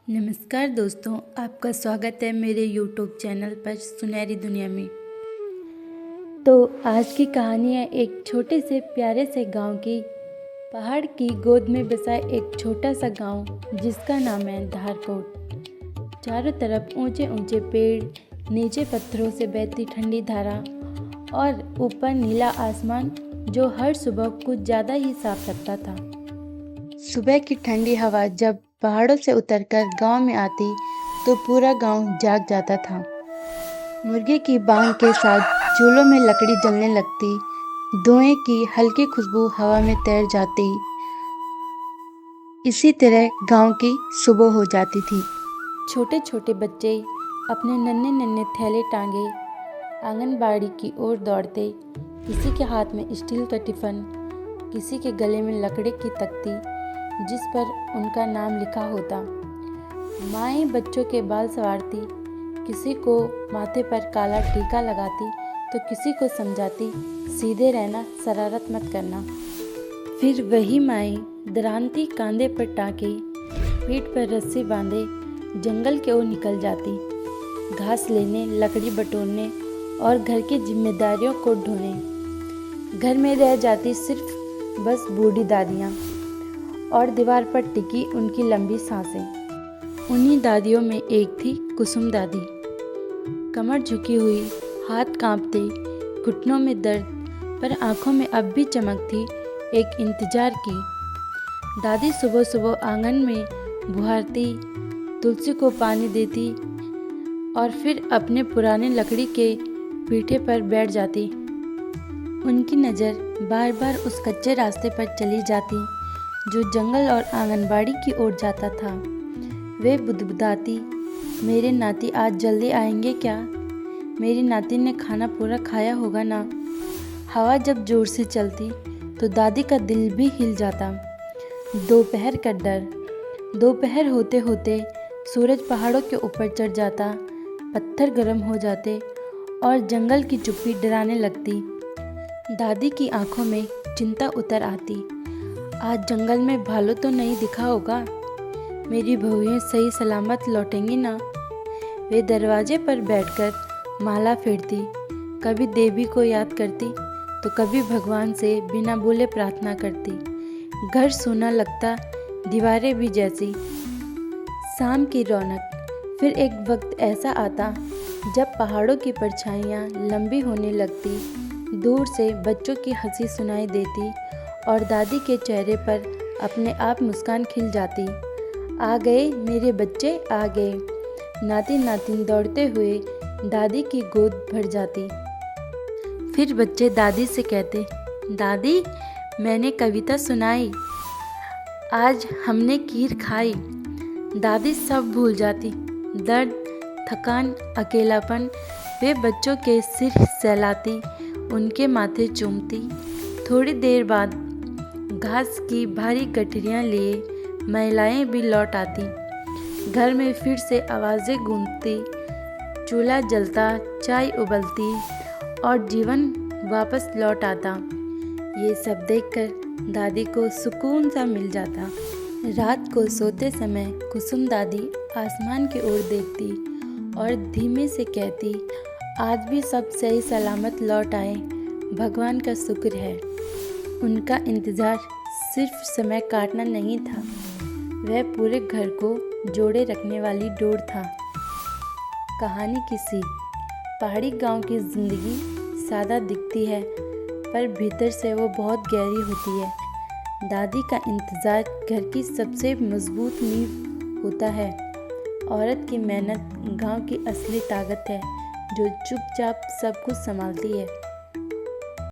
नमस्कार दोस्तों, आपका स्वागत है मेरे YouTube चैनल पर सुनहरी दुनिया में। तो आज की कहानी है एक छोटे से प्यारे से गांव की। पहाड़ की गोद में बसा एक छोटा सा गांव जिसका नाम है धारकोट। चारों तरफ ऊंचे ऊंचे पेड़, नीचे पत्थरों से बहती ठंडी धारा और ऊपर नीला आसमान जो हर सुबह कुछ ज़्यादा ही साफ लगता था। सुबह की ठंडी हवा जब पहाड़ों से उतरकर गांव में आती तो पूरा गांव जाग जाता था। मुर्गे की बांग के साथ चूल्हों में लकड़ी जलने लगती, धुएं की हल्की खुशबू हवा में तैर जाती। इसी तरह गांव की सुबह हो जाती थी। छोटे छोटे बच्चे अपने नन्हे नन्हे थैले टांगे आंगनबाड़ी की ओर दौड़ते। किसी के हाथ में स्टील का टिफ़िन, किसी के गले में लकड़ी की तख्ती जिस पर उनका नाम लिखा होता। माएँ बच्चों के बाल संवारती, किसी को माथे पर काला टीका लगाती तो किसी को समझाती सीधे रहना, शरारत मत करना। फिर वही माएँ दरांती कांधे पर टाँके, पीठ पर रस्सी बांधे जंगल की ओर निकल जाती, घास लेने, लकड़ी बटोरने और घर की जिम्मेदारियों को ढोने। घर में रह जाती सिर्फ बस बूढ़ी दादियाँ और दीवार पर टिकी उनकी लंबी सांसें। उन्हीं दादियों में एक थी कुसुम दादी। कमर झुकी हुई, हाथ कांपते, घुटनों में दर्द, पर आंखों में अब भी चमक थी एक इंतजार की। दादी सुबह सुबह आंगन में बुहारती, तुलसी को पानी देती और फिर अपने पुराने लकड़ी के पीठे पर बैठ जाती। उनकी नज़र बार बार उस कच्चे रास्ते पर चली जाती जो जंगल और आंगनबाड़ी की ओर जाता था। वे बुदबुदाती, मेरे नाती आज जल्दी आएंगे क्या? मेरी नाती ने खाना पूरा खाया होगा ना? हवा जब जोर से चलती तो दादी का दिल भी हिल जाता। दोपहर का डर। दोपहर होते होते सूरज पहाड़ों के ऊपर चढ़ जाता, पत्थर गर्म हो जाते और जंगल की चुप्पी डराने लगती। दादी की आंखों में चिंता उतर आती। आज जंगल में भालू तो नहीं दिखा होगा? मेरी बहुएं सही सलामत लौटेंगी ना? वे दरवाजे पर बैठकर माला फेरती, कभी देवी को याद करती तो कभी भगवान से बिना बोले प्रार्थना करती। घर सूना लगता, दीवारें भी जैसी। शाम की रौनक। फिर एक वक्त ऐसा आता जब पहाड़ों की परछाइयाँ लंबी होने लगती, दूर से बच्चों की हंसी सुनाई देती और दादी के चेहरे पर अपने आप मुस्कान खिल जाती। आ गए मेरे बच्चे, आ गए। नाती नातिन दौड़ते हुए दादी की गोद भर जाती। फिर बच्चे दादी से कहते, दादी मैंने कविता सुनाई, आज हमने खीर खाई। दादी सब भूल जाती, दर्द, थकान, अकेलापन। वे बच्चों के सिर सहलाती, उनके माथे चूमती। थोड़ी देर बाद घास की भारी गठरियाँ लिए महिलाएं भी लौट आती। घर में फिर से आवाज़ें गूंजती, चूल्हा जलता, चाय उबलती और जीवन वापस लौट आता। ये सब देखकर दादी को सुकून सा मिल जाता। रात को सोते समय कुसुम दादी आसमान की ओर देखती और धीमे से कहती, आज भी सब सही सलामत लौट आए, भगवान का शुक्र है। उनका इंतज़ार सिर्फ समय काटना नहीं था, वह पूरे घर को जोड़े रखने वाली डोर था। कहानी की सीख। पहाड़ी गांव की ज़िंदगी सादा दिखती है पर भीतर से वो बहुत गहरी होती है। दादी का इंतज़ार घर की सबसे मजबूत नींव होता है। औरत की मेहनत गांव की असली ताकत है जो चुपचाप सब कुछ संभालती है।